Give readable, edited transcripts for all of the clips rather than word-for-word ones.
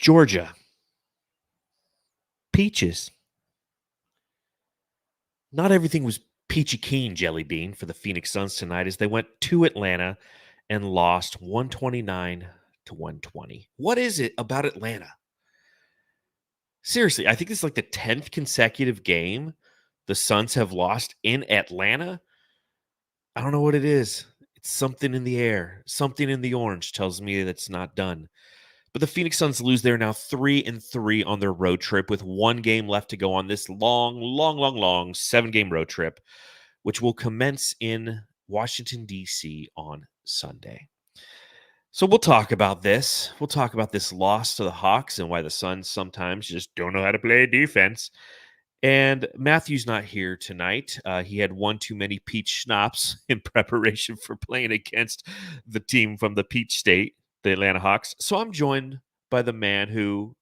Georgia. Peaches. Not everything was peachy keen, Jelly Bean, for the Phoenix Suns tonight as they went to Atlanta and lost 129-120. What is it about Atlanta? Seriously, I think this is like the 10th consecutive game the Suns have lost in Atlanta. I don't know what it is. It's something in the air. Something in the orange tells me that's not done. But the Phoenix Suns lose. They're now 3-3 on their road trip with one game left to go on this long 7-game road trip, which will commence in Washington, D.C. on Sunday. So we'll talk about this. We'll talk about this loss to the Hawks and why the Suns sometimes just don't know how to play defense. And Matthew's not here tonight. He had one too many peach schnapps in preparation for playing against the team from the Peach State, the Atlanta Hawks. So I'm joined by the man who,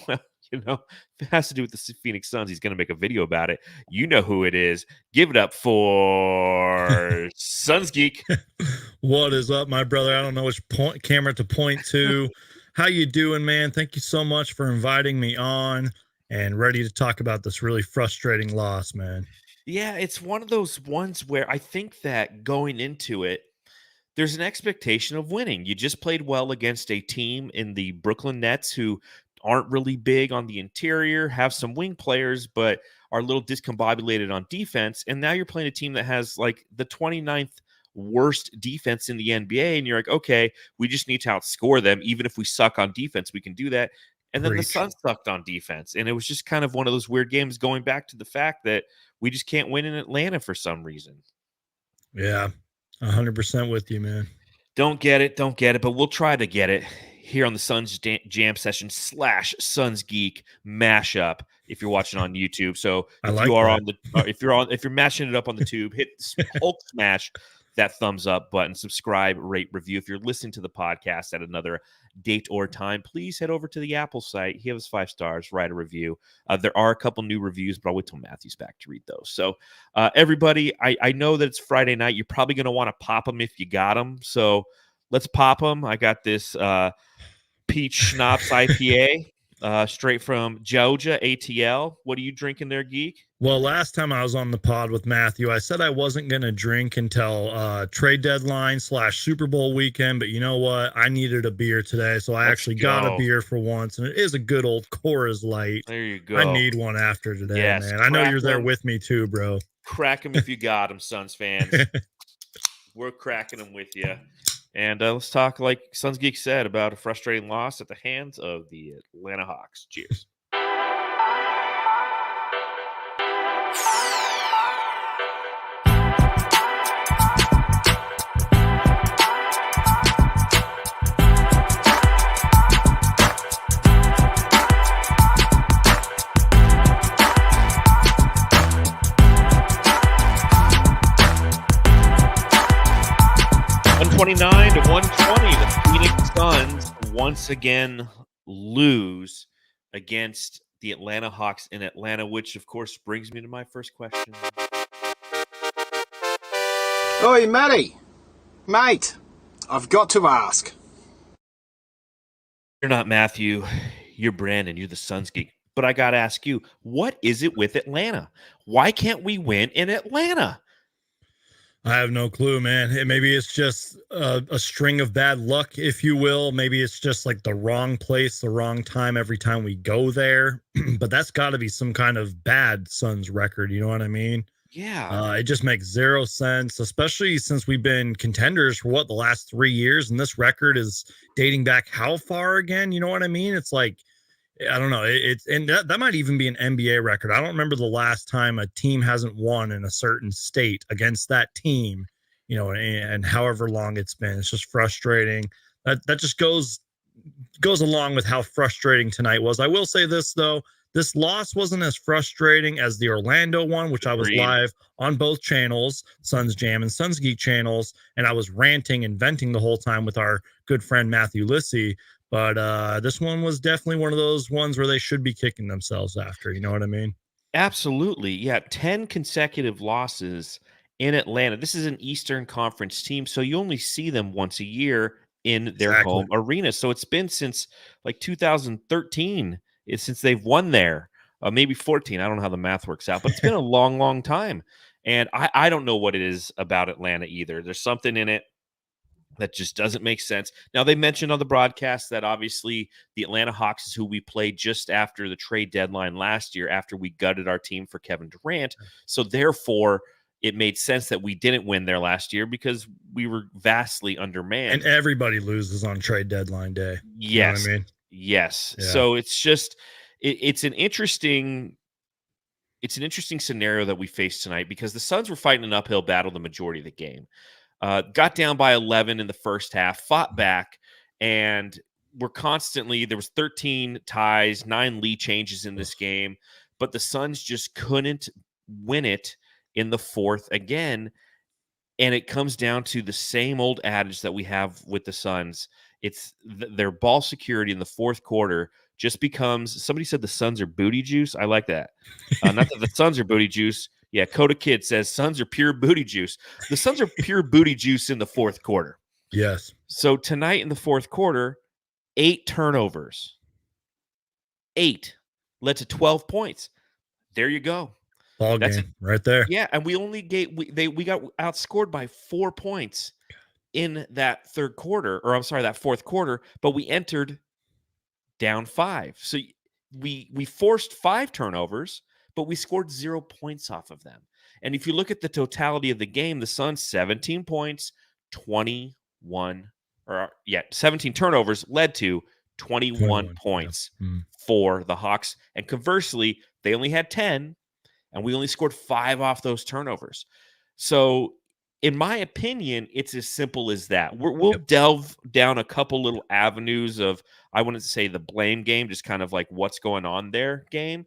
well, if it has to do with the Phoenix Suns, he's going to make a video about it. You know who it is. Give it up for SunsGeek. What is up, my brother? I don't know which camera to point to. How you doing, man? Thank you so much for inviting me on and ready to talk about this really frustrating loss, man. Yeah, it's one of those ones where I think that going into it, there's an expectation of winning. You just played well against a team in the Brooklyn Nets who aren't really big on the interior, have some wing players, but are a little discombobulated on defense. And now you're playing a team that has like the 29th worst defense in the NBA. And you're like, okay, we just need to outscore them. Even if we suck on defense, we can do that. And then the Suns sucked on defense. And it was just kind of one of those weird games going back to the fact that we just can't win in Atlanta for some reason. Yeah, 100% with you, man. Don't get it, but we'll try to get it here on the Suns Jam Session / Suns Geek mashup if you're watching on YouTube. So if you're mashing it up on the tube, hit Hulk smash that thumbs up button, subscribe, rate, review. If you're listening to the podcast at another date or time, please head over to the Apple site, give us 5 stars, write a review. There are a couple new reviews, but I'll wait till Matthew's back to read those. So everybody, I know that it's Friday night. You're probably going to want to pop them if you got them. So let's pop them. I got this peach schnapps IPA straight from Georgia, ATL. What are you drinking there, Geek? Well, last time I was on the pod with Matthew, I said I wasn't going to drink until trade deadline / Super Bowl weekend. But you know what? I needed a beer today, so I actually got a beer for once. And it is a good old Coors Light. There you go. I need one after today, man. I know you're there with me too, bro. Crack them if you got them, Suns fans. We're cracking them with you. And let's talk, like Suns Geek said, about a frustrating loss at the hands of the Atlanta Hawks. Cheers. To 120, the Phoenix Suns once again lose against the Atlanta Hawks in Atlanta, which of course brings me to my first question. Oi, Matty. Mate, I've got to ask. You're not Matthew, you're Brandon, you're the Suns Geek. But I got to ask you, what is it with Atlanta? Why can't we win in Atlanta? I have no clue, man. Maybe it's just a string of bad luck, if you will. Maybe it's just like the wrong place, the wrong time every time we go there. But that's got to be some kind of bad Suns record. You know what I mean? Yeah. It just makes zero sense, especially since we've been contenders for the last 3 years. And this record is dating back how far again? You know what I mean? It's like, I don't know. And that might even be an NBA record. I don't remember the last time a team hasn't won in a certain state against that team, and however long it's been. It's just frustrating. That just goes along with how frustrating tonight was. I will say this, though. This loss wasn't as frustrating as the Orlando one, which I was live on both channels, Suns Jam and Suns Geek channels, and I was ranting and venting the whole time with our good friend Matthew Lissy. But this one was definitely one of those ones where they should be kicking themselves after. You know what I mean? Absolutely. Yeah. 10 consecutive losses in Atlanta. This is an Eastern Conference team, so you only see them once a year in their home arena. So it's been since like 2013 since they've won there. Maybe 14. I don't know how the math works out, but it's been a long, long time. And I don't know what it is about Atlanta either. There's something in it that just doesn't make sense. Now, they mentioned on the broadcast that obviously the Atlanta Hawks is who we played just after the trade deadline last year, after we gutted our team for Kevin Durant. So therefore, it made sense that we didn't win there last year because we were vastly undermanned. And everybody loses on trade deadline day. Yes. You know what I mean? Yes. Yeah. So it's just it's an interesting scenario that we face tonight because the Suns were fighting an uphill battle the majority of the game. Got down by 11 in the first half, fought back, and there was 13 ties, 9 lead changes in this game, but the Suns just couldn't win it in the fourth again. And it comes down to the same old adage that we have with the Suns. It's their ball security in the fourth quarter just becomes, somebody said the Suns are booty juice. I like that. Not that the Suns are booty juice. Yeah, Coda Kid says Suns are pure booty juice. The Suns are pure booty juice in the fourth quarter. Yes. So tonight in the fourth quarter, 8 turnovers. 8 led to 12 points. There you go. Ball game right there. Yeah, and we only we got outscored by 4 points in that that fourth quarter, but we entered down 5. So we forced 5 turnovers, but we scored 0 points off of them. And if you look at the totality of the game, the Suns 17 points, 17 turnovers led to 21 points for the Hawks. And conversely, they only had 10, and we only scored 5 off those turnovers. So in my opinion, it's as simple as that. We'll delve down a couple little avenues of, I wouldn't say the blame game, just kind of like what's going on there game.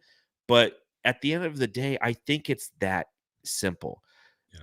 But at the end of the day, I think it's that simple. Yeah.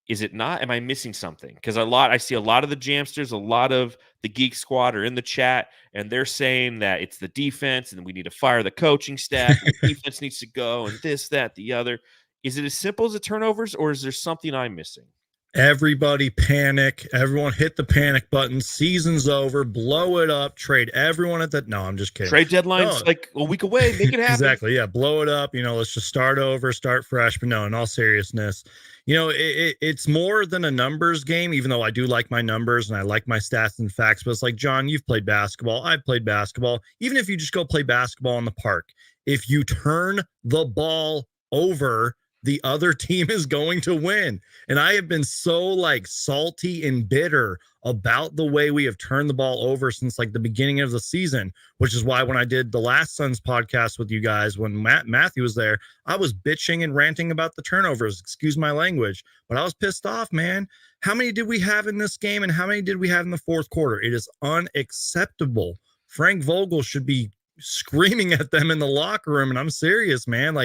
Is it not? Am I missing something? Because I see a lot of the Jamsters, a lot of the Geek Squad are in the chat, and they're saying that it's the defense, and we need to fire the coaching staff, and the defense needs to go, and this, that, the other. Is it as simple as the turnovers, or is there something I'm missing? Everybody panic. Everyone hit the panic button. Season's over. Blow it up. Trade everyone at that. No, I'm just kidding. Trade deadline's like a week away. Make it happen. Exactly. Yeah. Blow it up. Let's just start over, start fresh. But no, in all seriousness, it's more than a numbers game, even though I do like my numbers and I like my stats and facts. But it's like, John, you've played basketball. I've played basketball. Even if you just go play basketball in the park, if you turn the ball over, the other team is going to win. And I have been so salty and bitter about the way we have turned the ball over since the beginning of the season, which is why when I did the last Suns podcast with you guys, when Matthew was there, I was bitching and ranting about the turnovers. Excuse my language, but I was pissed off, man. How many did we have in this game and how many did we have in the fourth quarter? It is unacceptable. Frank Vogel should be screaming at them in the locker room. And I'm serious, man.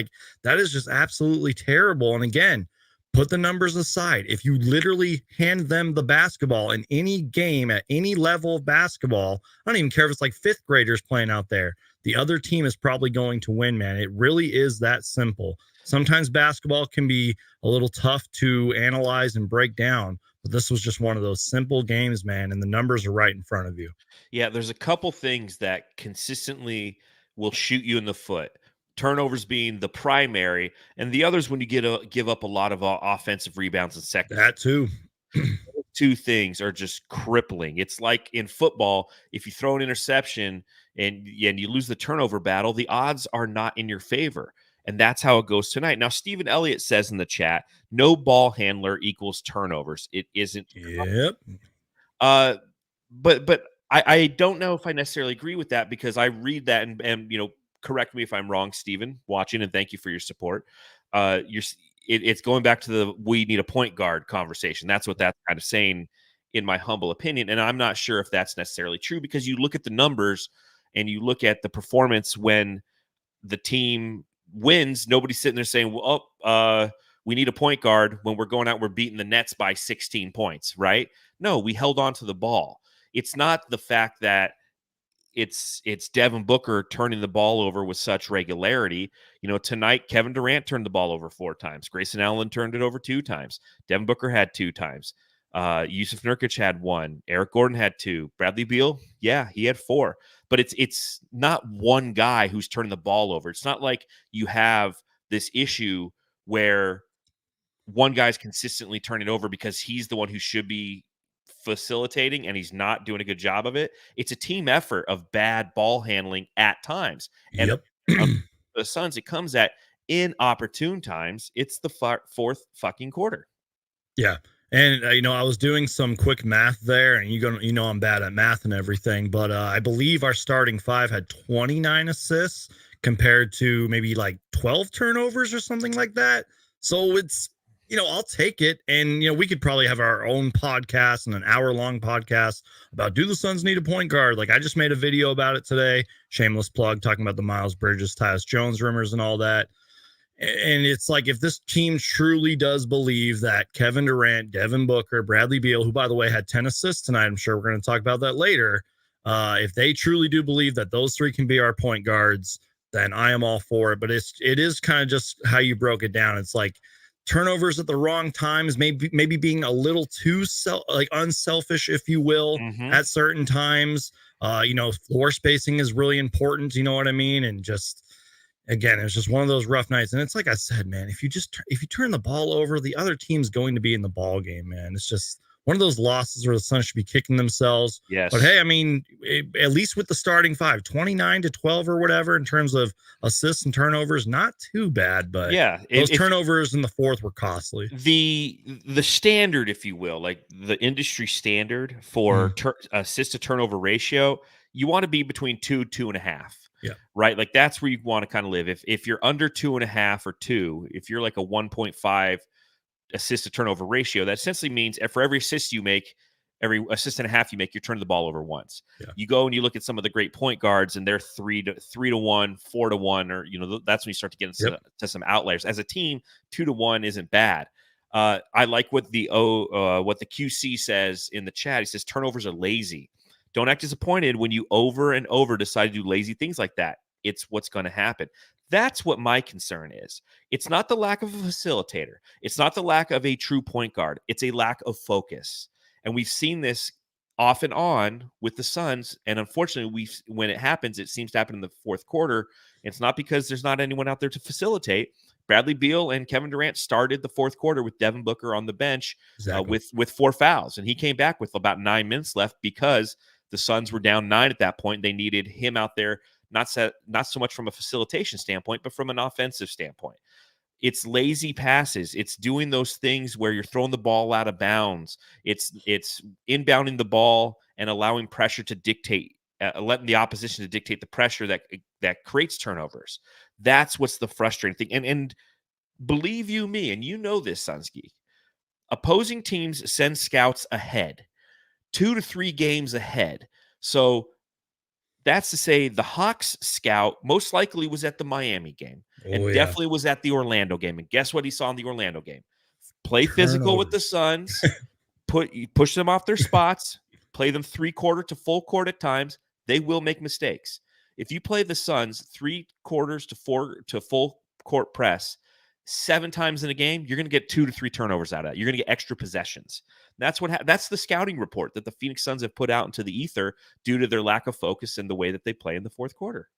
That is just absolutely terrible. And again, put the numbers aside. If you literally hand them the basketball in any game at any level of basketball, I don't even care if it's fifth graders playing out there, the other team is probably going to win, man. It really is that simple. Sometimes basketball can be a little tough to analyze and break down, but this was just one of those simple games, man. And the numbers are right in front of you. Yeah, there's a couple things that consistently will shoot you in the foot. Turnovers being the primary, and the others when you give up a lot of offensive rebounds and seconds. That too. Those 2 things are just crippling. It's like in football, if you throw an interception and you lose the turnover battle, the odds are not in your favor. And that's how it goes tonight. Now, Stephen Elliott says in the chat, no ball handler equals turnovers. It isn't. Yep. But I don't know if I necessarily agree with that because I read that and correct me if I'm wrong, Stephen, watching, and thank you for your support. It's going back to the we need a point guard conversation. That's what that's kind of saying, in my humble opinion. And I'm not sure if that's necessarily true because you look at the numbers and you look at the performance when the team wins. Nobody's sitting there saying, well, we need a point guard when we're going out, we're beating the Nets by 16 points, right? No, we held on to the ball. It's not the fact that it's Devin Booker turning the ball over with such regularity. Tonight, Kevin Durant turned the ball over 4 times. Grayson Allen turned it over 2 times. Devin Booker had 2 times. Yusuf Nurkic had 1. Eric Gordon had 2. Bradley Beal, yeah, he had 4. But it's not one guy who's turning the ball over. It's not like you have this issue where one guy's consistently turning over because he's the one who should be facilitating and he's not doing a good job of it. It's a team effort of bad ball handling at times. And Yep. the Suns, it comes at inopportune times. It's the fourth fucking quarter. Yeah. And I was doing some quick math there, and I'm bad at math and everything, but I believe our starting 5 had 29 assists compared to maybe like 12 turnovers or something like that. So it's, I'll take it. And, we could probably have our own podcast and an hour-long podcast about, do the Suns need a point guard? Like, I just made a video about it today, shameless plug, talking about the Miles Bridges, Tyus Jones rumors and all that. And it's like, if this team truly does believe that Kevin Durant, Devin Booker, Bradley Beal, who, by the way, had 10 assists tonight, I'm sure we're going to talk about that later. If they truly do believe that those 3 can be our point guards, then I am all for it. But it is kind of just how you broke it down. It's like turnovers at the wrong times, maybe being a little too unselfish, if you will, at certain times. Floor spacing is really important. You know what I mean? And just, again, it was just one of those rough nights. And it's like I said, man, if you turn the ball over, the other team's going to be in the ball game, man. It's just one of those losses where the Suns should be kicking themselves. Yes. But hey, I mean, at least with the starting 5, 29-12 or whatever in terms of assists and turnovers, not too bad. But yeah, those turnovers in the fourth were costly. The standard, if you will, like the industry standard for assist to turnover ratio, you want to be between 2.5. Yeah. Right. Like that's where you want to kind of live. If you're under 2.5 or 2, if you're like a 1.5 assist to turnover ratio, that essentially means for every assist you make, every assist and a half you make, you're turning the ball over once. Yeah. You go and you look at some of the great point guards and they're 3-1, 4-1, or, that's when you start to get into to some outliers. As a team, 2-1 isn't bad. I like what the QC says in the chat. He says turnovers are lazy. Don't act disappointed when you over and over decide to do lazy things like that. It's what's going to happen. That's what my concern is. It's not the lack of a facilitator. It's not the lack of a true point guard. It's a lack of focus. And we've seen this off and on with the Suns. And unfortunately, when it happens, it seems to happen in the fourth quarter. It's not because there's not anyone out there to facilitate. Bradley Beal and Kevin Durant started the fourth quarter with Devin Booker on the bench with 4 fouls. And he came back with about 9 minutes left because the Suns were down 9 at that point. They needed him out there, not so much from a facilitation standpoint, but from an offensive standpoint. It's lazy passes. It's doing those things where you're throwing the ball out of bounds. It's inbounding the ball and allowing pressure to dictate, letting the opposition to dictate the pressure that creates turnovers. That's what's the frustrating thing. And believe you me, and you know this, SunsGeek, opposing teams send scouts ahead, 2 to 3 games ahead. So that's to say the Hawks scout most likely was at the Miami game and definitely was at the Orlando game. And guess what he saw in the Orlando game? Play physical with the Suns, push them off their spots, play them 3/4 to full court at times. They will make mistakes. If you play the Suns 3/4 to 4 to full court press 7 times in a game, you're going to get 2 to 3 turnovers out of that. You're going to get extra possessions. That's that's the scouting report that the Phoenix Suns have put out into the ether due to their lack of focus and the way that they play in the fourth quarter.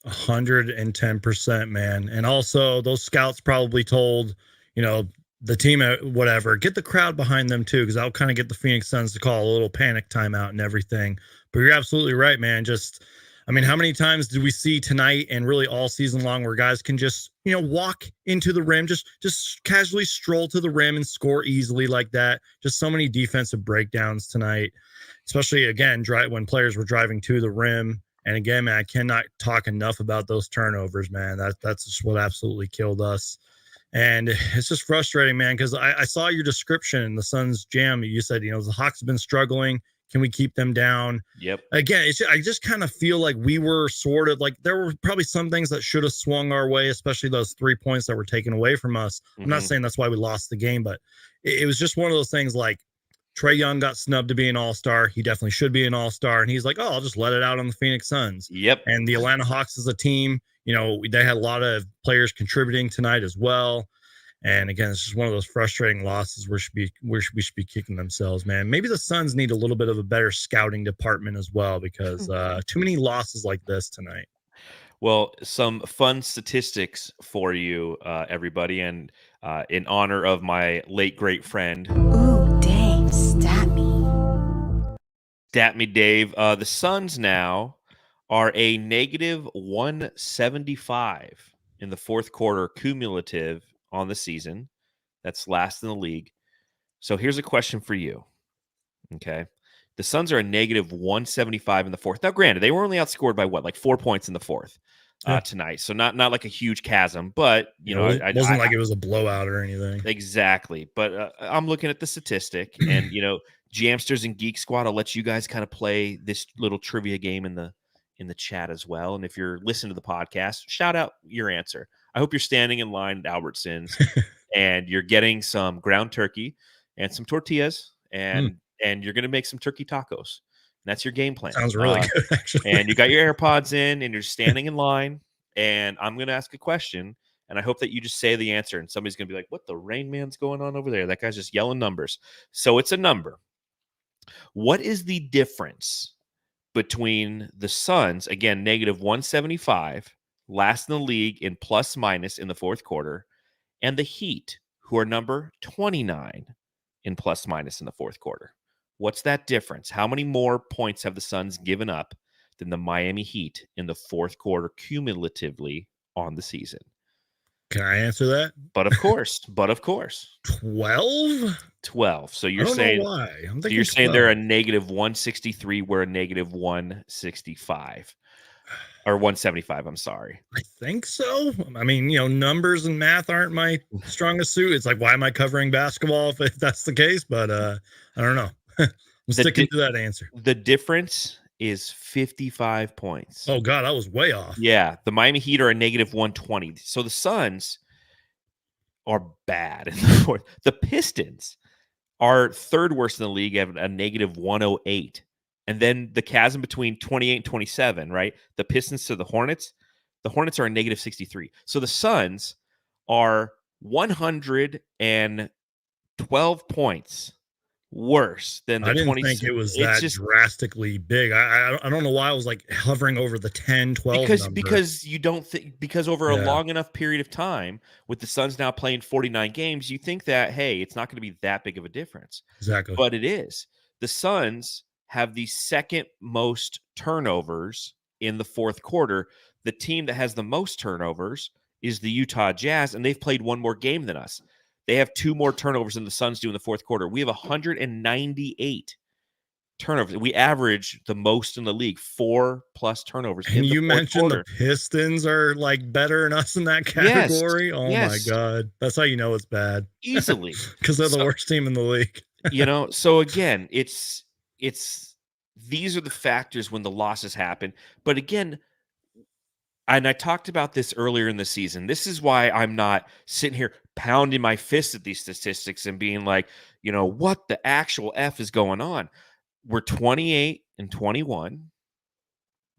110%, man. And also those scouts probably told, the team, whatever, get the crowd behind them too, because that'll kind of get the Phoenix Suns to call a little panic timeout and everything. But you're absolutely right, man. How many times did we see tonight and really all season long where guys can just, walk into the rim, just casually stroll to the rim and score easily like that? Just so many defensive breakdowns tonight, especially, again, when players were driving to the rim. And again, man, I cannot talk enough about those turnovers, man. That's just what absolutely killed us. And it's just frustrating, man, because I saw your description in the Suns jam. You said, the Hawks have been struggling. Can we keep them down? Yep. Again, I just kind of feel like we were sort of like there were probably some things that should have swung our way, especially those 3 points that were taken away from us. I'm not saying that's why we lost the game, but it was just one of those things like Trae Young got snubbed to be an all-star. He definitely should be an all-star. And he's like, I'll just let it out on the Phoenix Suns. Yep. And the Atlanta Hawks as a team, they had a lot of players contributing tonight as well. And again, it's just one of those frustrating losses where we should be kicking themselves, man. Maybe the Suns need a little bit of a better scouting department as well, because too many losses like this tonight. Well, some fun statistics for you, everybody, and in honor of my late great friend. Ooh, Dave, stat me. Stat me, Dave. The Suns now are a negative 175 in the fourth quarter cumulative on the season. That's last in the league. So here's a question for you. Okay. The Suns are a negative 175 in the fourth. Now, granted, they were only outscored by what, like 4 points in the fourth tonight. So not like a huge chasm, but you know, it wasn't like it was a blowout or anything. Exactly. But I'm looking at the statistic, and you know, Jamsters and Geek Squad, I'll let you guys kind of play this little trivia game in the chat as well. And if you're listening to the podcast, shout out your answer. I hope you're standing in line at Albertsons and you're getting some ground turkey and some tortillas, and you're going to make some turkey tacos. And that's your game plan. Sounds really good, actually. And you got your AirPods in, and you're standing in line, and I'm going to ask a question, and I hope that you just say the answer, and somebody's going to be like, what the Rain Man's going on over there? That guy's just yelling numbers. So it's a number. What is the difference between the Suns, again, negative 175, last in the league in plus minus in the fourth quarter, and the Heat, who are number 29 in plus minus in the fourth quarter? What's that difference? How many more points have the Suns given up than the Miami Heat in the fourth quarter cumulatively on the season? Can I answer that? But of course. 12? 12. So you're I don't saying know why. I'm thinking you're saying 12. they're a negative 163, we're a negative 165. Or 175, I'm sorry. I think so. I mean, you know, numbers and math aren't my strongest suit. It's like, why am I covering basketball if that's the case? But I don't know. I'm sticking to that answer. The difference is 55 points. Oh, God, I was way off. Yeah, the Miami Heat are a negative 120. So the Suns are bad in the fourth. The Pistons are third worst in the league at a negative 108. And then the chasm between 28 and 27, right? The Pistons to the Hornets are a negative 63. So the Suns are 112 points worse than the 20. I didn't think it was that drastically big. I don't know why I was like hovering over the 10, 12 because you don't think, because over a long enough period of time with the Suns now playing 49 games, you think that, hey, it's not going to be that big of a difference. Exactly. But it is. The Suns have the second most turnovers in the fourth quarter. The team that has the most turnovers is the Utah Jazz, and they've played one more game than us. They have 2 more turnovers than the Suns do in the fourth quarter. We have 198 turnovers. We average the most in the league, 4+ turnovers. And you mentioned the Pistons are like better than us in that category. Yes. Oh my God. That's how you know it's bad. Easily. Because they're the worst team in the league. You know, so again, it's these are the factors when the losses happen. But again, and I talked about this earlier in the season. This is why I'm not sitting here pounding my fist at these statistics and being like, you know, what the actual F is going on? We're 28 and 21,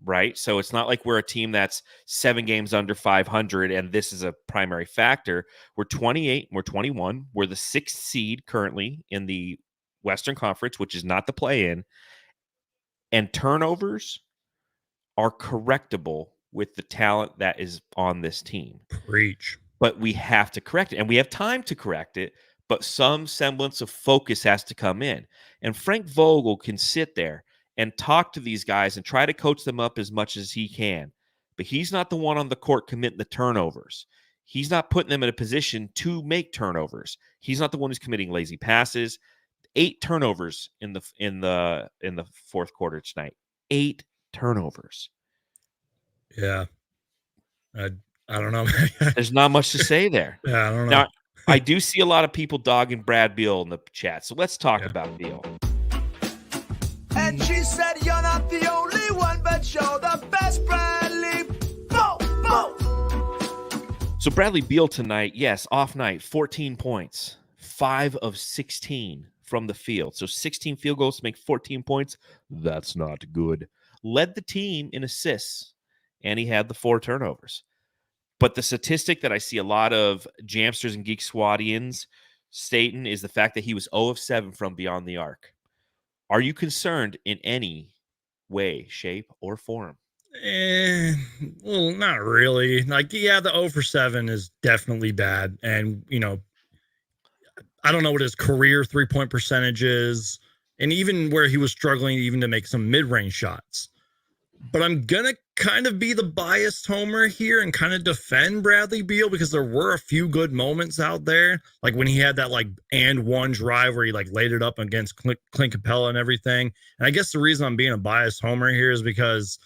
right? So it's not like we're a team that's 7 games under 500 and this is a primary factor. We're 28 and we're 21. We're the 6th seed currently in the Western Conference, which is not the play-in. And turnovers are correctable with the talent that is on this team. Preach. But we have to correct it, and we have time to correct it, but some semblance of focus has to come in. And Frank Vogel can sit there and talk to these guys and try to coach them up as much as he can, but he's not the one on the court committing the turnovers. He's not putting them in a position to make turnovers. He's not the one who's committing lazy passes. 8 turnovers in the fourth quarter tonight. 8 turnovers. Yeah. I don't know. There's not much to say there. Yeah, I don't know. Now, I do see a lot of people dogging Brad Beal in the chat, so let's talk about Beal. And she said, you're not the only one, but you're the best, Bradley. Bo, bo. So Bradley Beal tonight, yes, off night, 14 points, 5 of 16 from the field. So 16 field goals to make 14 points. That's not good. Led the team in assists, and he had the 4 turnovers. But the statistic that I see a lot of Jamsters and Geek Swadians stating is the fact that he was 0 of 7 from beyond the arc. Are you concerned in any way, shape, or form? Well, not really. Like, yeah, the 0 for 7 is definitely bad. And, I don't know what his career 3-point percentage is, and even where he was struggling even to make some mid-range shots. But I'm gonna kind of be the biased homer here and kind of defend Bradley Beal because there were a few good moments out there, like when he had that and one drive where he laid it up against Clint Capella and everything. And I guess the reason I'm being a biased homer here is because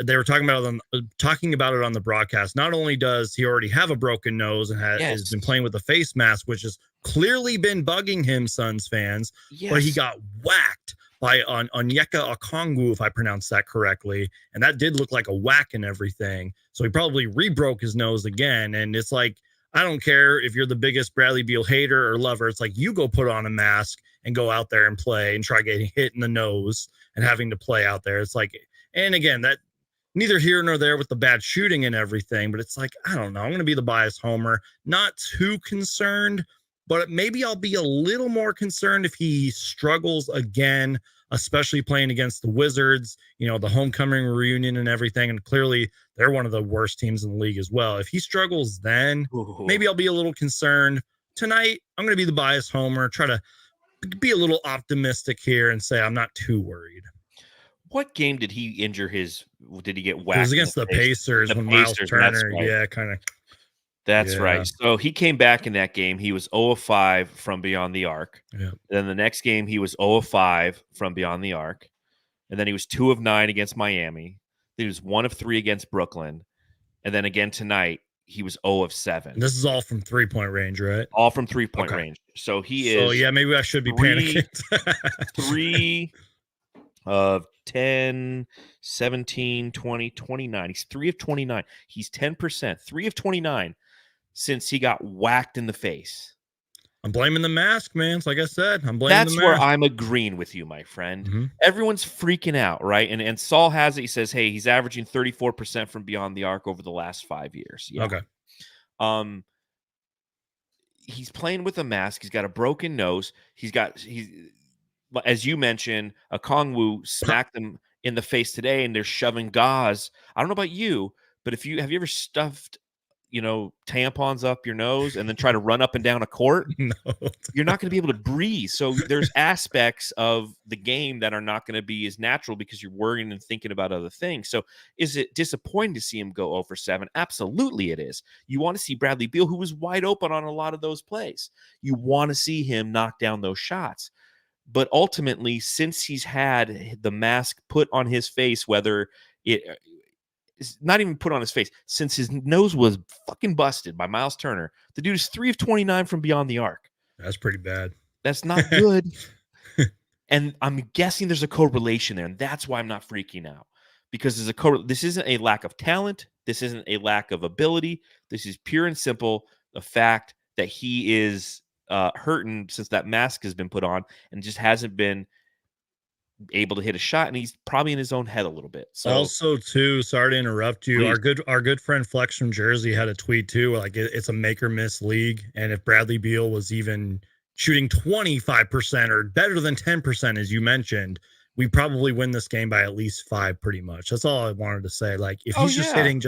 they were talking about it on the broadcast. Not only does he already have a broken nose and has been playing with a face mask, which has clearly been bugging him, Suns fans, but he got whacked by Onyeka Okongwu, if I pronounced that correctly. And that did look like a whack and everything. So he probably re-broke his nose again. And it's like, I don't care if you're the biggest Bradley Beal hater or lover. It's like, you go put on a mask and go out there and play and try getting hit in the nose and having to play out there. It's like, and again, that neither here nor there with the bad shooting and everything, but it's like, I don't know. I'm going to be the biased homer. Not too concerned, but maybe I'll be a little more concerned if he struggles again, especially playing against the Wizards, the homecoming reunion and everything. And clearly they're one of the worst teams in the league as well. If he struggles then, maybe I'll be a little concerned. Tonight, I'm going to be the biased homer, try to be a little optimistic here and say I'm not too worried. What game did he injure did he get whacked? It was against the Pacers when Miles Turner, kind of. That's right. So he came back in that game. He was 0 of 5 from beyond the arc. Yeah. Then the next game, he was 0 of 5 from beyond the arc. And then he was 2 of 9 against Miami. Then he was 1 of 3 against Brooklyn. And then again tonight, he was 0 of 7. And this is all from 3-point range, right? All from 3-point range. So he is. So yeah, maybe I should be panicking. 3 of 10, 17, 20, 29. He's 3 of 29. He's 10%. 3 of 29 since he got whacked in the face. I'm blaming the mask, man. So like I said, I'm blaming That's the mask. where I'm agreeing with you, my friend. Mm-hmm. Everyone's freaking out, right? And Saul has it. He says, hey, he's averaging 34% from beyond the arc over the last 5 years. Yeah. Okay. He's playing with a mask. He's got a broken nose. He's as you mentioned, Okongwu smacked him in the face today, and they're shoving gauze. I don't know about you, but have you ever stuffed, tampons up your nose and then try to run up and down a court? No. You're not going to be able to breathe. So there's aspects of the game that are not going to be as natural because you're worrying and thinking about other things. So is it disappointing to see him go 0 for 7? Absolutely it is. You want to see Bradley Beal, who was wide open on a lot of those plays. You want to see him knock down those shots. But ultimately, since he's had the mask put on his face, whether it's not even put on his face, since his nose was fucking busted by Miles Turner, the dude is 3 of 29 from beyond the arc. That's pretty bad. That's not good. And I'm guessing there's a correlation there, and that's why I'm not freaking out. Because this isn't a lack of talent. This isn't a lack of ability. This is pure and simple the fact that he is hurting since that mask has been put on and just hasn't been able to hit a shot, and he's probably in his own head a little bit. So also too, sorry to interrupt you, our good friend Flex from Jersey had a tweet too, like it's a make or miss league, and if Bradley Beal was even shooting 25% or better than 10%, as you mentioned, we probably win this game by at least 5 pretty much. That's all I wanted to say. Like if he's just hitting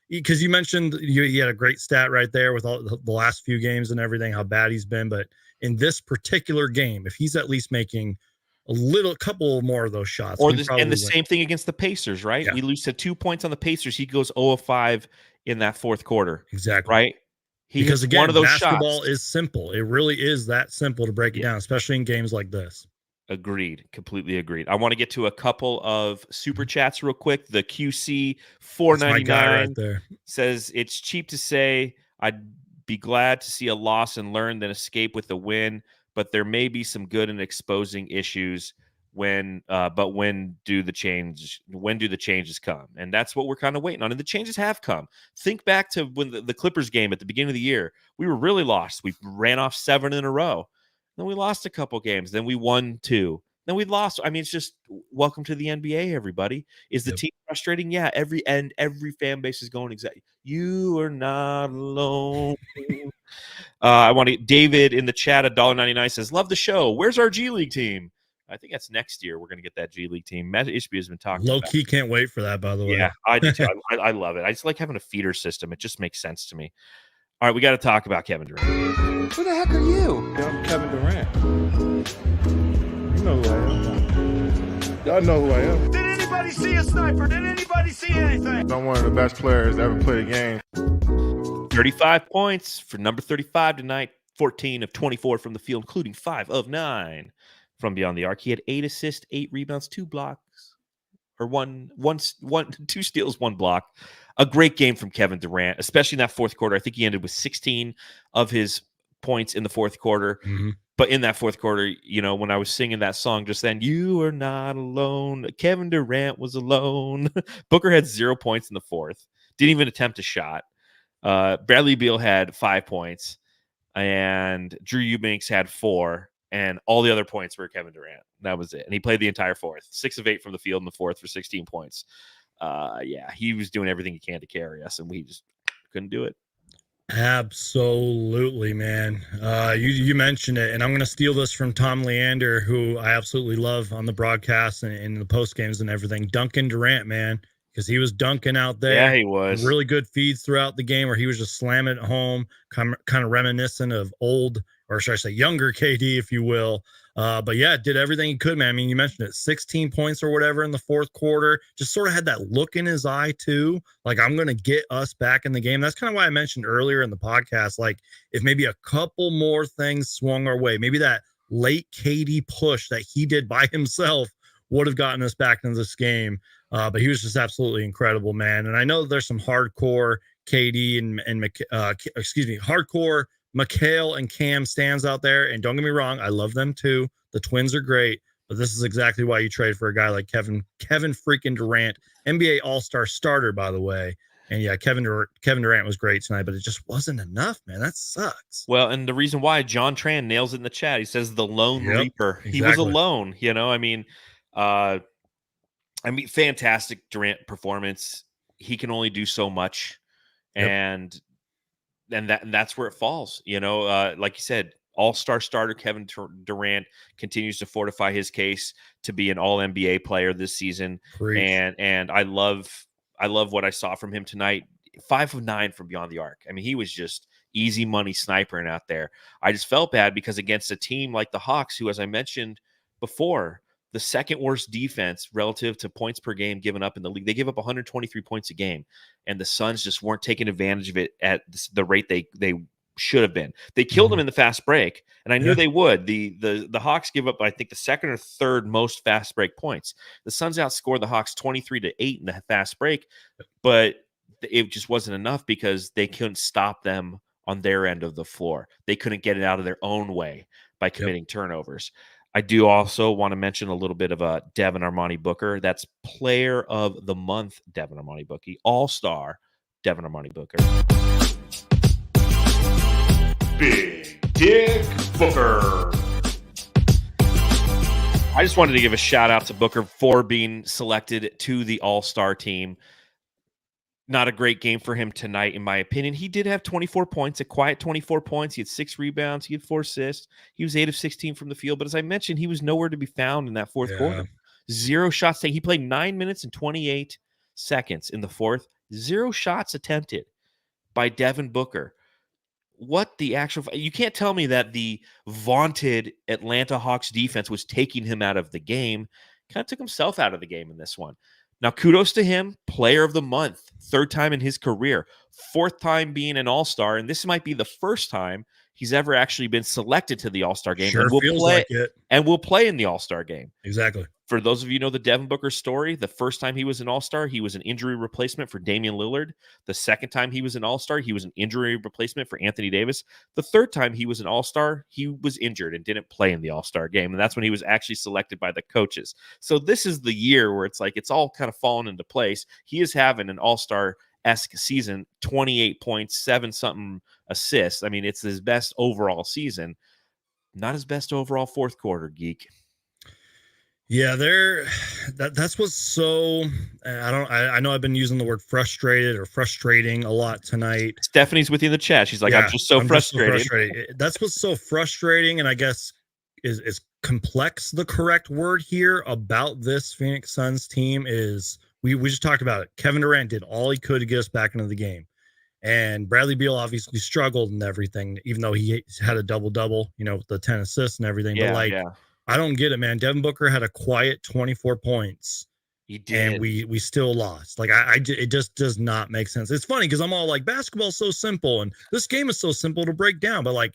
because you mentioned you had a great stat right there with all the last few games and everything, how bad he's been. But in this particular game, if he's at least making a couple more of those shots. And the same thing against the Pacers, right? Yeah. We lose to 2 points on the Pacers. He goes 0 of 5 in that fourth quarter. Exactly. Right? Because again, one of those basketball is simple. It really is that simple to break it down, especially in games like this. Agreed. Completely agreed. I want to get to a couple of super chats real quick. The QC 499 right there says it's cheap to say I'd be glad to see a loss and learn than escape with a win, but there may be some good in exposing issues when do the changes come? And that's what we're kind of waiting on. And the changes have come. Think back to when the Clippers game at the beginning of the year, we were really lost. We ran off 7 in a row. Then we lost a couple games. Then we won 2. then we lost. I mean, it's just welcome to the NBA, everybody. Is the team frustrating? Yeah, every fan base is going exactly. You are not alone. I want to. David in the chat at $1.99 says, "Love the show. Where's our G League team?" I think that's next year. We're going to get that G League team. Matt Ishby has been talking. Low about key, can't wait for that. By the way, yeah, I do too. I love it. I just like having a feeder system. It just makes sense to me. All right, we got to talk about Kevin Durant. Who the heck are you? I'm Kevin Durant. You know who I am. Y'all know who I am. Did anybody see a sniper? Did anybody see anything? I'm one of the best players to ever play the game. 35 points for number 35 tonight. 14 of 24 from the field, including 5 of 9 from beyond the arc. He had 8 assists, 8 rebounds, 2 blocks, or 2 steals, 1 block. A great game from Kevin Durant, especially in that fourth quarter. I think he ended with 16 of his points in the fourth quarter. Mm-hmm. But in that fourth quarter, you know, when I was singing that song just then, you are not alone. Kevin Durant was alone. Booker had 0 points in the fourth. Didn't even attempt a shot. Bradley Beal had 5 points. And Drew Eubanks had 4. And all the other points were Kevin Durant. That was it. And he played the entire fourth. 6 of 8 from the field in the fourth for 16 points. Yeah, he was doing everything he can to carry us, and we just couldn't do it. Absolutely, man. You mentioned it, and I'm going to steal this from Tom Leander, who I absolutely love on the broadcast and in the post games and everything. Duncan Durant, man, because he was dunking out there. Yeah, he was. Really good feeds throughout the game where he was just slamming it home, kind of reminiscent of old, or should I say younger KD, if you will. But yeah, did everything he could, man. I mean, you mentioned it, 16 points or whatever in the fourth quarter. Just sort of had that look in his eye too. Like, I'm going to get us back in the game. That's kind of why I mentioned earlier in the podcast, like if maybe a couple more things swung our way, maybe that late KD push that he did by himself would have gotten us back into this game. But he was just absolutely incredible, man. And I know there's some hardcore KD and hardcore Mikhail and Cam stands out there. And don't get me wrong, I love them too. The twins are great, but this is exactly why you trade for a guy like Kevin freaking Durant, NBA All-Star starter, by the way. And yeah, Kevin Durant was great tonight, but it just wasn't enough, man. That sucks. Well, and the reason why John Tran nails it in the chat, he says the lone reaper. Exactly. He was alone, you know. I mean, fantastic Durant performance. He can only do so much, and that's where it falls. You know, like you said, all-star starter Kevin Durant continues to fortify his case to be an all-NBA player this season. Preach. And I love what I saw from him tonight. 5 of 9 from beyond the arc. I mean, he was just easy money snipering out there. I just felt bad because against a team like the Hawks, who, as I mentioned before, the second worst defense relative to points per game given up in the league. They give up 123 points a game, and the Suns just weren't taking advantage of it at the rate they should have been. They killed them in the fast break, and I knew they would. The Hawks give up, I think, the second or third most fast break points. The Suns outscored the Hawks 23-8 in the fast break, but it just wasn't enough because they couldn't stop them on their end of the floor. They couldn't get it out of their own way by committing turnovers. I do also want to mention a little bit of Devin Armani Booker. That's Player of the Month, Devin Armani Booker. All-Star, Devin Armani Booker. Big Dick Booker. I just wanted to give a shout out to Booker for being selected to the All-Star team. Not a great game for him tonight, in my opinion. He did have 24 points, a quiet 24 points. He had 6 rebounds. He had 4 assists. He was 8 of 16 from the field. But as I mentioned, he was nowhere to be found in that fourth quarter. 0 shots taken. He played 9 minutes and 28 seconds in the fourth. 0 shots attempted by Devin Booker. What the actual... You can't tell me that the vaunted Atlanta Hawks defense was taking him out of the game. Kind of took himself out of the game in this one. Now, kudos to him, Player of the Month, 3rd time in his career, 4th time being an All-Star, and this might be the first time he's ever actually been selected to the All-Star game. Sure, feels like it. And will play in the All-Star game. Exactly. For those of you who know the Devin Booker story, the first time he was an All-Star, he was an injury replacement for Damian Lillard. The second time he was an All-Star, he was an injury replacement for Anthony Davis. The third time he was an All-Star, he was injured and didn't play in the All-Star game. And that's when he was actually selected by the coaches. So this is the year where it's like it's all kind of fallen into place. He is having an All-Star-esque season, 28 points, 7-something assists. I mean, it's his best overall season. Not his best overall fourth quarter, Geek. Yeah, that's what's so I know I've been using the word frustrated or frustrating a lot tonight. Stephanie's with you in the chat. She's like, Yeah, I'm just so frustrated. That's what's so frustrating, and I guess is complex the correct word here about this Phoenix Suns team is we just talked about it. Kevin Durant did all he could to get us back into the game. And Bradley Beal obviously struggled and everything, even though he had a double-double, with the 10 assists and everything. Yeah, but like, yeah. I don't get it, man. Devin Booker had a quiet 24 points. He did. And we still lost. Like, it just does not make sense. It's funny because I'm all like, basketball's so simple and this game is so simple to break down. But like,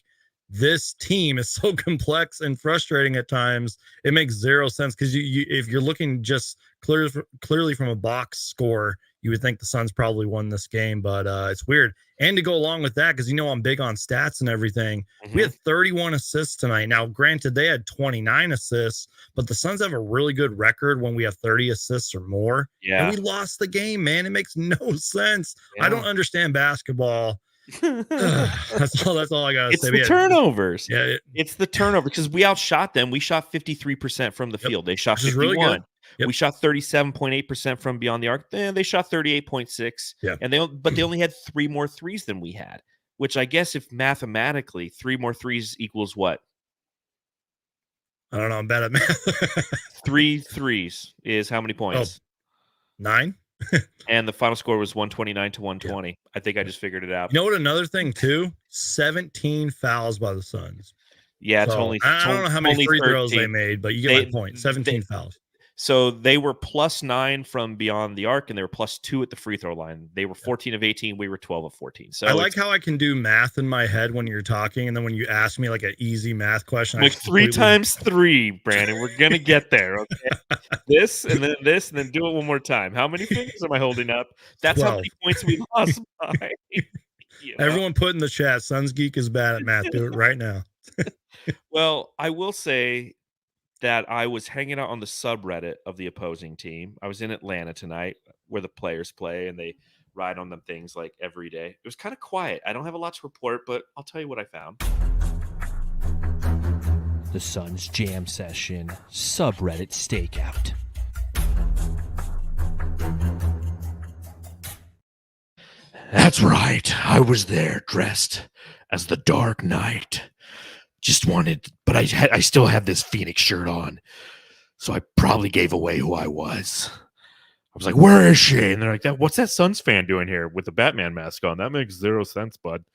this team is so complex and frustrating at times. It makes zero sense because you if you're looking just clearly from a box score, you would think the Suns probably won this game, but it's weird. And to go along with that, because I'm big on stats and everything, we had 31 assists tonight. Now, granted, they had 29 assists, but the Suns have a really good record when we have 30 assists or more. Yeah. And we lost the game, man. It makes no sense. Yeah. I don't understand basketball. That's all I gotta it's say. The turnovers. Yeah, it's the turnover because we outshot them. We shot 53% from the field. They shot 51. Really good. Yep. We shot 37.8% from beyond the arc. They shot 38.6. Yeah. And they only had 3 more threes than we had, which I guess if mathematically 3 more threes equals what? I don't know. I'm bad at math. 3 threes is how many points? 9. And the final score was 129 to 120. Yeah. I think I just figured it out. You know what? Another thing too, 17 fouls by the Suns. Yeah, I don't know how many free throws they made, but you get my point. 17 fouls. So they were +9 from beyond the arc, and they were +2 at the free throw line. They were 14 of 18. We were 12 of 14. So I like how I can do math in my head when you're talking, and then when you ask me like an easy math question, like 3 times 3, Brandon. We're gonna get there. Okay, this, and then do it one more time. How many fingers am I holding up? That's 12. How many points we lost by. Everyone put in the chat, SunsGeek is bad at math. Do it right now. Well, I will say that I was hanging out on the subreddit of the opposing team. I was in Atlanta tonight where the players play and they ride on them things like every day. It was kind of quiet. I don't have a lot to report, but I'll tell you what I found. The Suns Jam Session subreddit stakeout. That's right. I was there dressed as the Dark Knight. Just wanted, but I still have this Phoenix shirt on, so I probably gave away who I was. I was like, "Where is she?" And they're like, "What's that Suns fan doing here with the Batman mask on?" That makes zero sense, bud.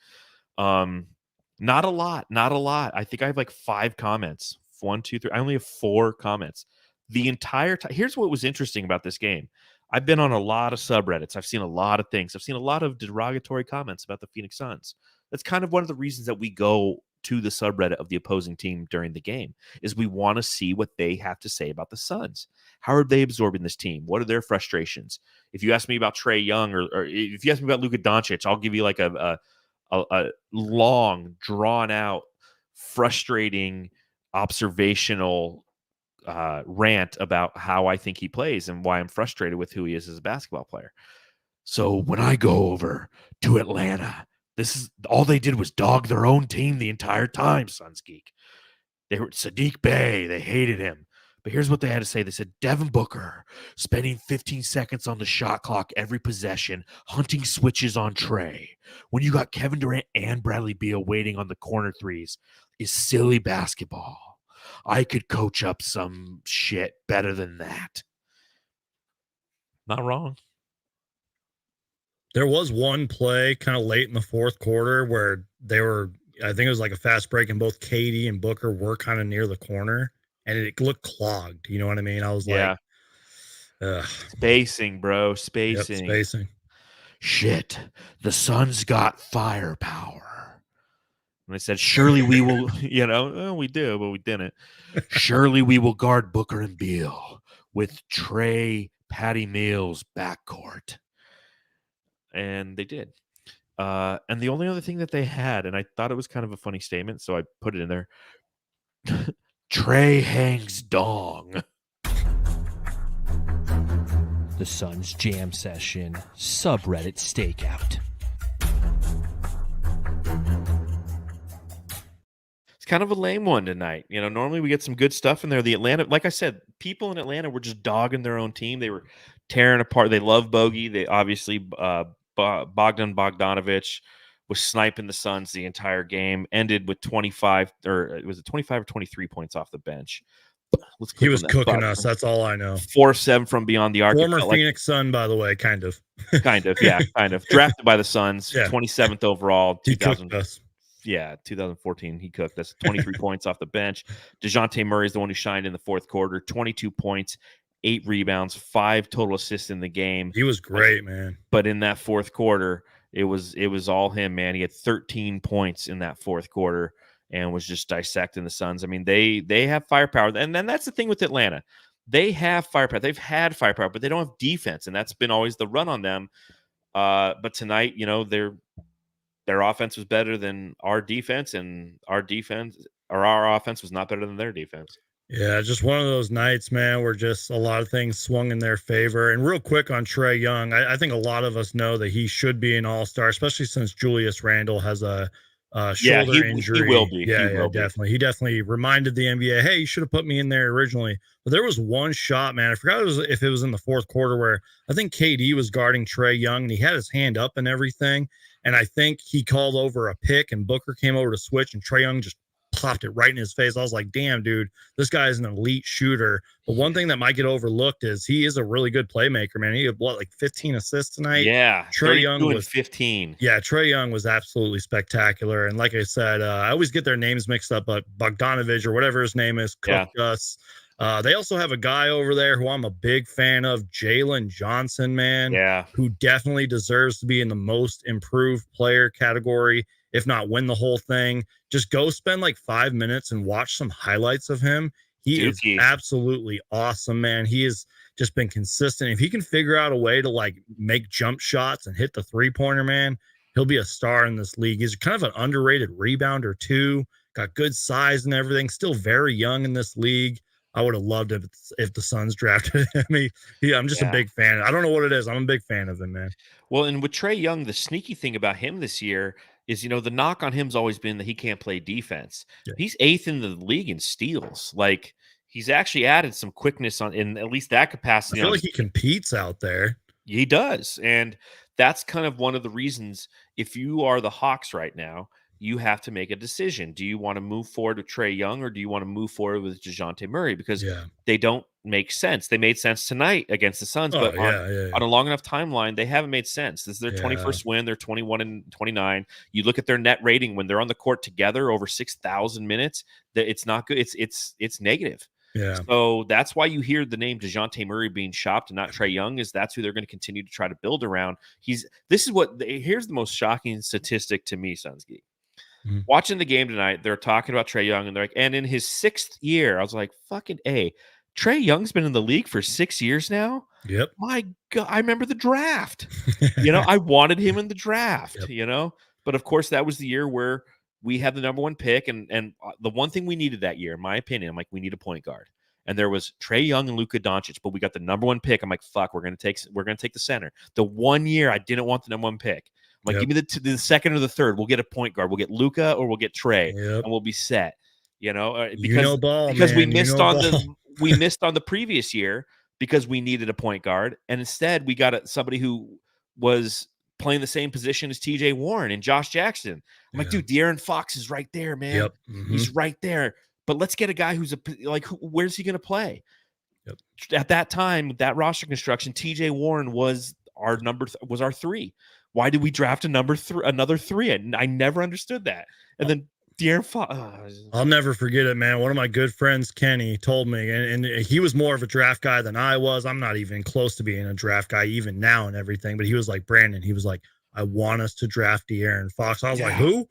Not a lot. I think I have like 5 comments. 1, 2, 3. I only have 4 comments. The entire time. Here's what was interesting about this game. I've been on a lot of subreddits. I've seen a lot of things. I've seen a lot of derogatory comments about the Phoenix Suns. That's kind of one of the reasons that we go to the subreddit of the opposing team during the game, is we want to see what they have to say about the Suns. How are they absorbing this team? What are their frustrations? If you ask me about Trae Young or if you ask me about Luka Doncic, I'll give you like a long, drawn out, frustrating, observational rant about how I think he plays and why I'm frustrated with who he is as a basketball player. So when I go over to Atlanta, this is all they did was dog their own team the entire time, SunsGeek. They were Sadiq Bey. They hated him. But here's what they had to say. They said, Devin Booker spending 15 seconds on the shot clock every possession, hunting switches on Trae. When you got Kevin Durant and Bradley Beal waiting on the corner threes is silly basketball. I could coach up some shit better than that. Not wrong. There was one play kind of late in the fourth quarter where they were, I think it was like a fast break, and both Katie and Booker were kind of near the corner, and it looked clogged. You know what I mean? I was like, spacing, bro. Spacing. Yep, spacing. Shit. The Suns got firepower. And they said, surely we will, we do, but we didn't. Surely we will guard Booker and Beal with Trae, Patty Mills backcourt. And they did. And the only other thing that they had, and I thought it was kind of a funny statement, so I put it in there. Trae hangs dong. The Suns Jam Session subreddit stakeout. kind of a lame one tonight. Normally we get some good stuff in there. The Atlanta, like I said, people in Atlanta were just dogging their own team. They were tearing apart. They love Bogey. They obviously Bogdanovich was sniping the Suns the entire game. Ended with 25, or was it 25 or 23 points off the bench? He was cooking us. That's all I know. 4-7 from beyond the arc. Former Phoenix Sun, by the way, kind of. Kind of, yeah, kind of. Drafted by the Suns, Yeah. 27th overall. He cooked us. Yeah, 2014, he cooked us. 23 points off the bench. DeJounte Murray is the one who shined in the fourth quarter. 22 points, 8 rebounds, 5 total assists in the game. He was great, man. But in that fourth quarter, it was all him, man. He had 13 points in that fourth quarter and was just dissecting the Suns. I mean, they have firepower. And then that's the thing with Atlanta. They have firepower. They've had firepower, but they don't have defense, and that's been always the run on them. But tonight, their offense was better than our defense, and our offense was not better than their defense. Yeah, just one of those nights, man, where just a lot of things swung in their favor. And real quick on Trae Young, I think a lot of us know that he should be an all-star, especially since Julius Randle has a shoulder injury. He will be. Definitely. He definitely reminded the NBA, hey, you should have put me in there originally. But there was one shot, man. I forgot if it was in the fourth quarter where I think KD was guarding Trae Young and he had his hand up and everything. And I think he called over a pick and Booker came over to switch and Trae Young just popped it right in his face. I was like, damn, dude, this guy is an elite shooter. But one thing that might get overlooked is he is a really good playmaker, man. He had 15 assists tonight? Yeah. Trae Young was 15. Yeah, Trae Young was absolutely spectacular. And like I said, I always get their names mixed up, but Bogdanovich or whatever his name is cooked us. They also have a guy over there who I'm a big fan of, Jalen Johnson, man. Yeah. Who definitely deserves to be in the most improved player category, if not win the whole thing. Just go spend 5 minutes and watch some highlights of him. He is absolutely awesome, man. He has just been consistent. If he can figure out a way to make jump shots and hit the 3-pointer, man, he'll be a star in this league. He's kind of an underrated rebounder too. Got good size and everything. Still very young in this league. I would have loved it if the Suns drafted him. I'm just a big fan. I don't know what it is. I'm a big fan of him, man. Well, and with Trae Young, the sneaky thing about him this year is, the knock on him's always been that he can't play defense. Yeah. He's 8th in the league in steals. He's actually added some quickness in at least that capacity. I feel like he competes out there. He does. And that's kind of one of the reasons, if you are the Hawks right now, you have to make a decision. Do you want to move forward with Trae Young or do you want to move forward with DeJounte Murray? Because they don't make sense. They made sense tonight against the Suns, but on a long enough timeline, they haven't made sense. This is their 21st win. They're 21-29. You look at their net rating when they're on the court together over 6,000 minutes, that it's not good. It's negative. Yeah. So that's why you hear the name DeJounte Murray being shopped and not Trae Young, is that's who they're going to continue to try to build around. Here's the most shocking statistic to me, SunsGeek. Mm-hmm. Watching the game tonight, they're talking about Trae Young, and they're like, and in his 6th year, I was like, fucking A. Trae Young's been in the league for 6 years now. Yep. My God, I remember the draft. I wanted him in the draft, But of course, that was the year where we had the number 1 pick. And the one thing we needed that year, in my opinion, I'm like, we need a point guard. And there was Trae Young and Luka Doncic, but we got the number 1 pick. I'm like, fuck, we're gonna take the center. The one year I didn't want the number 1 pick. I'm like, give me the second or the third. We'll get a point guard. We'll get Luka or we'll get Trae, and we'll be set. Because we missed on the previous year because we needed a point guard, and instead we got somebody who was playing the same position as TJ Warren and Josh Jackson. I'm like, dude, De'Aaron Fox is right there, man. Yep. Mm-hmm. He's right there. But let's get a guy who's where's he going to play? Yep. At that time, that roster construction, TJ Warren was our was our 3. Why did we draft another 3? And I never understood that. And then De'Aaron Fox. I'll never forget it, man. One of my good friends, Kenny, told me, and he was more of a draft guy than I was. I'm not even close to being a draft guy even now and everything. But he was like, Brandon, he was like, I want us to draft De'Aaron Fox. I was like, who?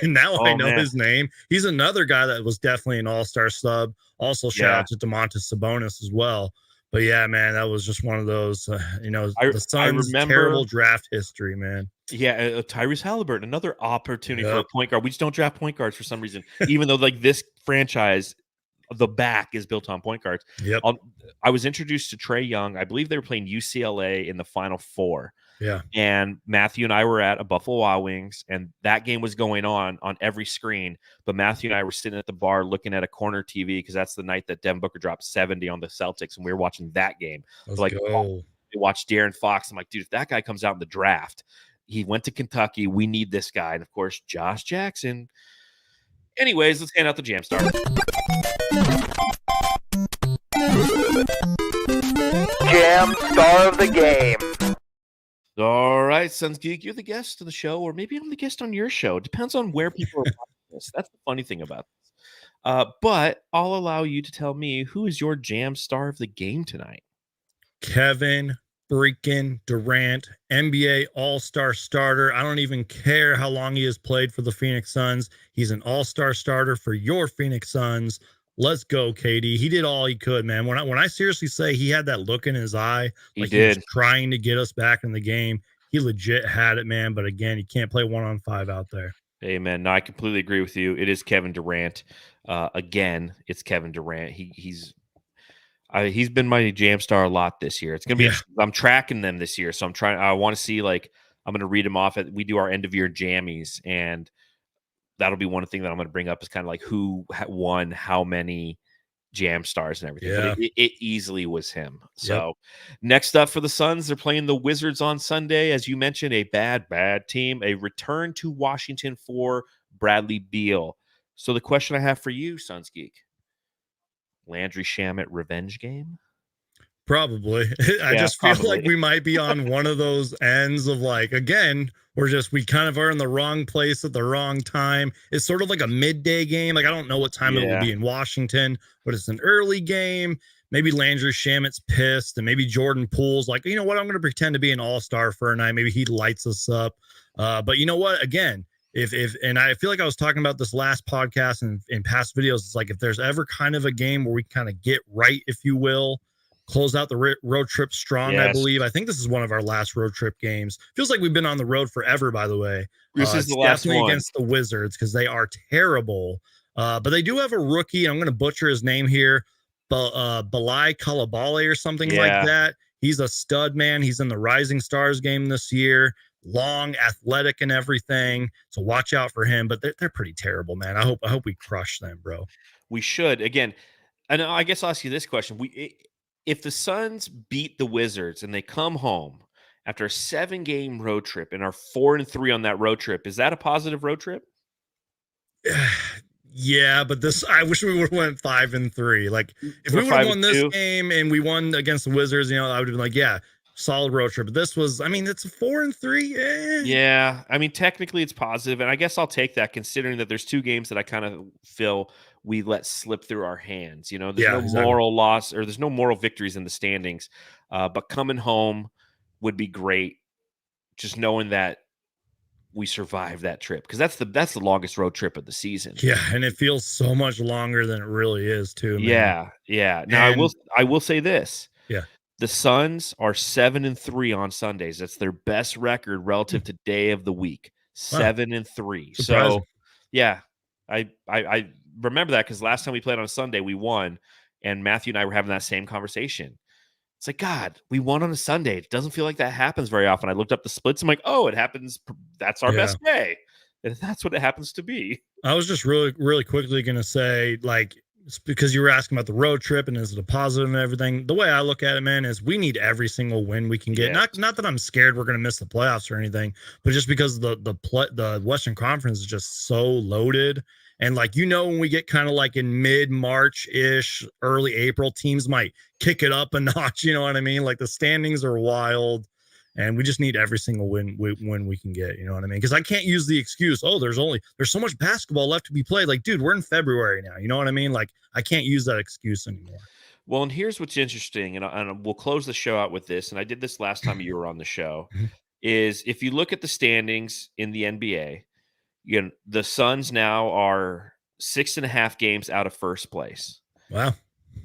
And now I know his name. He's another guy that was definitely an all-star sub. Also, shout out to Domantas Sabonis as well. But yeah, man, that was just one of those, the Suns' terrible draft history, man. Yeah, Tyrese Halliburton, another opportunity for a point guard. We just don't draft point guards for some reason, even though this franchise, the back is built on point guards. Yep. I was introduced to Trae Young. I believe they were playing UCLA in the Final Four, Yeah. And Matthew and I were at a Buffalo Wild Wings, and that game was going on every screen. But Matthew and I were sitting at the bar looking at a corner TV because that's the night that Devin Booker dropped 70 on the Celtics, and we were watching that game. Let's Like, go. we watched De'Aaron Fox. I'm like, dude, if that guy comes out in the draft, he went to Kentucky. We need this guy. And of course, Josh Jackson. Anyways, let's hand out the Jam Star. Jam Star of the Game. All right, SunsGeek, you're the guest of the show, or maybe I'm the guest on your show. It depends on where people are watching this. That's the funny thing about this. But I'll allow you to tell me who is your Jam Star of the Game tonight. Kevin freaking Durant, NBA All-Star starter. I don't even care how long he has played for the Phoenix Suns. He's an All-Star starter for your Phoenix Suns. Let's go, KD. He did all he could, man. When I seriously say he had that look in his eye, He like did. he was trying to get us back in the game. He legit had it, man. But again, you can't play 1-on-5 out there. Amen. No, I completely agree with you. It is Kevin Durant. Again, it's Kevin Durant. He's been my Jam Star a lot this year. It's gonna be. I'm tracking them this year, so I'm trying. I want to see, like, I'm gonna read them off. We do our end of year jammies, and that'll be one thing that I'm gonna bring up is kind of like who won how many Jam Stars and everything. Yeah. But it easily was him. So next up for the Suns, they're playing the Wizards on Sunday. As you mentioned, a bad team. A return to Washington for Bradley Beal. So the question I have for you, SunsGeek, Landry Shamet revenge game? Probably. I just feel like we might be on one of those ends of, like, again, we kind of are in the wrong place at the wrong time. It's sort of like a midday game. Like, I don't know what time it will be in Washington, but it's an early game. Maybe Landry Shamet's pissed, and maybe Jordan Poole's like, you know what, I'm going to pretend to be an all-star for a night. Maybe he lights us up. But you know what? Again, and I feel like I was talking about this last podcast and in past videos, it's like if there's ever kind of a game where we kind of get right, if you will, close out the road trip strong, I believe. I think this is one of our last road trip games. Feels like we've been on the road forever, by the way. This is the last one. Against the Wizards because they are terrible. But they do have a rookie. I'm going to butcher his name here. Balai Kalabale or something like that. He's a stud, man. He's in the Rising Stars game this year. Long, athletic, and everything. So watch out for him. But they're pretty terrible, man. I hope we crush them, bro. We should. Again, and I guess I'll ask you this question. If the Suns beat the Wizards and they come home after a 7-game road trip and are 4-3 on that road trip, is that a positive road trip? Yeah, but I wish we would have went 5-3. Like, if we would have won this game and we won against the Wizards, you know, I would have been like, yeah, solid road trip. But this was, I mean, it's a 4-3. Yeah, I mean, technically it's positive, and I guess I'll take that considering that there's 2 games that I kind of feel we let slip through our hands. You know, there's no moral loss, or there's no moral victories in the standings. But coming home would be great, just knowing that we survived that trip, because that's the longest road trip of the season. Yeah, and it feels so much longer than it really is, too, man. Yeah. Now, I will say this. Yeah. The Suns are 7-3 on Sundays. That's their best record relative to day of the week. 7-3. So, yeah, I remember that because last time we played on a Sunday, we won, and Matthew and I were having that same conversation. It's like, God, we won on a Sunday. It doesn't feel like that happens very often. I looked up the splits. I'm like, oh, it happens. That's our best day. And that's what it happens to be. I was just really, really quickly going to say, like, because you were asking about the road trip and is it a positive and everything. The way I look at it, man, is we need every single win we can get. Not that I'm scared we're going to miss the playoffs or anything, but just because the Western Conference is just so loaded. And, like, you know, when we get kind of like in mid-March-ish, early April, teams might kick it up a notch. You know what I mean? Like, the standings are wild, and we just need every single win we can get. You know what I mean? Because I can't use the excuse, oh, there's so much basketball left to be played. Like, dude, we're in February now. You know what I mean? Like, I can't use that excuse anymore. Well, and here's what's interesting, and we'll close the show out with this, and I did this last time you were on the show, is if you look at the standings in the NBA, you know, the Suns now are 6.5 games out of first place. Wow.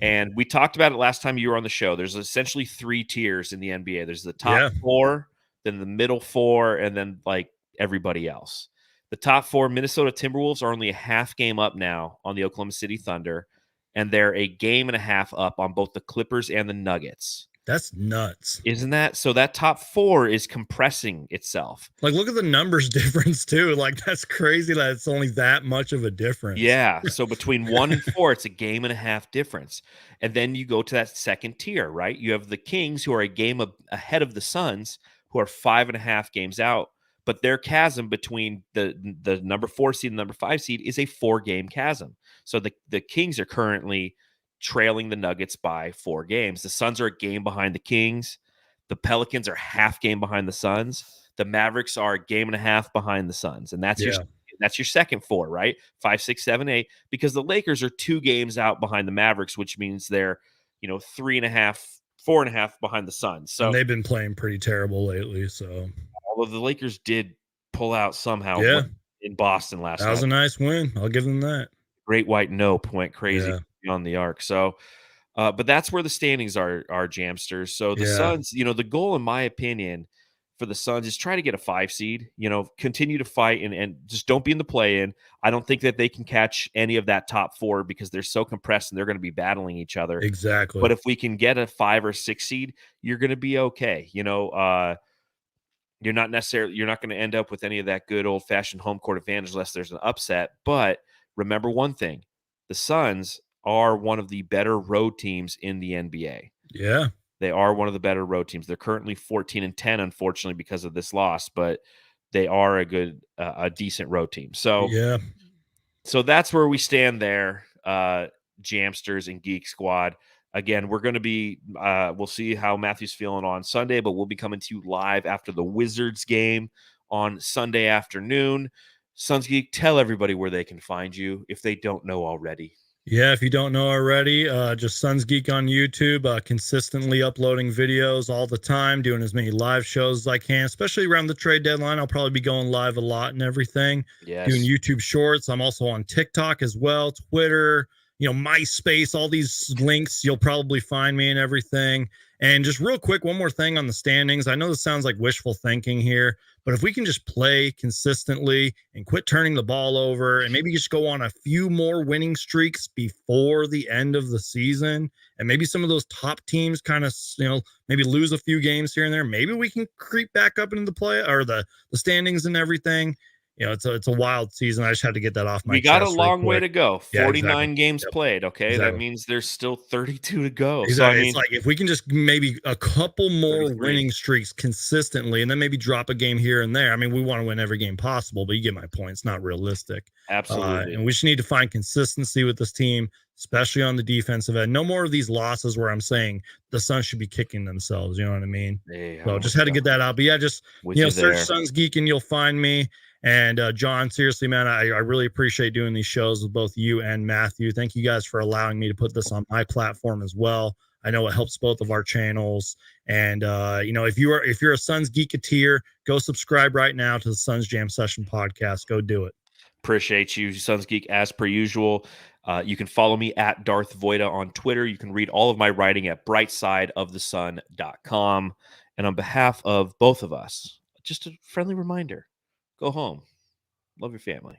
And we talked about it last time you were on the show. There's essentially 3 tiers in the NBA. There's the top 4, then the middle 4, and then, like, everybody else. The top 4, Minnesota Timberwolves, are only a half game up now on the Oklahoma City Thunder, and they're a game and a half up on both the Clippers and the Nuggets. That's nuts. Isn't that so? That top 4 is compressing itself. Like, look at the numbers difference too. Like, that's crazy that it's only that much of a difference. Yeah. So between 1 and 4, it's a game and a half difference. And then you go to that second tier, right? You have the Kings, who are a game ahead of the Suns, who are 5.5 games out. But their chasm between the number 4 seed and number 5 seed is a 4-game chasm. So the Kings are currently trailing the Nuggets by 4 games. The Suns are a game behind the Kings. The Pelicans are half game behind the Suns. The Mavericks are a game and a half behind the Suns. And that's your second 4, right? 5, 6, 7, 8. Because the Lakers are 2 games out behind the Mavericks, which means they're 3.5, 4.5 behind the Suns. So and they've been playing pretty terrible lately. So although the Lakers did pull out somehow in Boston last night. That was a nice win. I'll give them that. Great White Nope went crazy on the arc. So, but that's where the standings are, Jamsters. So the Suns, the goal, in my opinion, for the Suns is try to get a 5 seed, continue to fight and just don't be in the play-in. I don't think that they can catch any of that top 4 because they're so compressed and they're going to be battling each other. Exactly. But if we can get a 5 or 6 seed, you're going to be okay. You're not going to end up with any of that good old-fashioned home court advantage unless there's an upset. But remember one thing, the Suns are one of the better road teams in the NBA. Yeah. They are one of the better road teams. They're currently 14-10, unfortunately, because of this loss, but they are a decent road team. So, so that's where we stand there, Jamsters and Geek Squad. Again, we're going to be, we'll see how Matthew's feeling on Sunday, but we'll be coming to you live after the Wizards game on Sunday afternoon. SunsGeek, tell everybody where they can find you if they don't know already. Yeah, if you don't know already, just SunsGeek on YouTube, consistently uploading videos all the time, doing as many live shows as I can, especially around the trade deadline. I'll probably be going live a lot and everything. Yes. Doing YouTube shorts. I'm also on TikTok as well, Twitter, MySpace, all these links. You'll probably find me and everything. And just real quick, one more thing on the standings. I know this sounds like wishful thinking here, but if we can just play consistently and quit turning the ball over and maybe just go on a few more winning streaks before the end of the season, and maybe some of those top teams kind of, maybe lose a few games here and there, maybe we can creep back up into the play or the standings and everything. It's a wild season. I just had to get that off my chest. We got a long way to go. 49 exactly. games played. Okay. Exactly. That means there's still 32 to go. Exactly. So, I mean, it's like if we can just maybe a couple more 33. winning streaks consistently and then maybe drop a game here and there. I mean, we want to win every game possible, but you get my point. It's not realistic. Absolutely. And we just need to find consistency with this team, especially on the defensive end. No more of these losses where I'm saying the Suns should be kicking themselves. You know what I mean? Hey, so just had to get that out. But yeah, just, search SunsGeek and you'll find me. And John, seriously, man, I really appreciate doing these shows with both you and Matthew. Thank you guys for allowing me to put this on my platform as well. I know it helps both of our channels. And if you're a Suns Geekateer, go subscribe right now to the Suns Jam Session podcast. Go do it. Appreciate you, SunsGeek, as per usual. You can follow me at Darth Voida on Twitter. You can read all of my writing at brightsideofthesun.com. And on behalf of both of us, just a friendly reminder, go home. Love your family.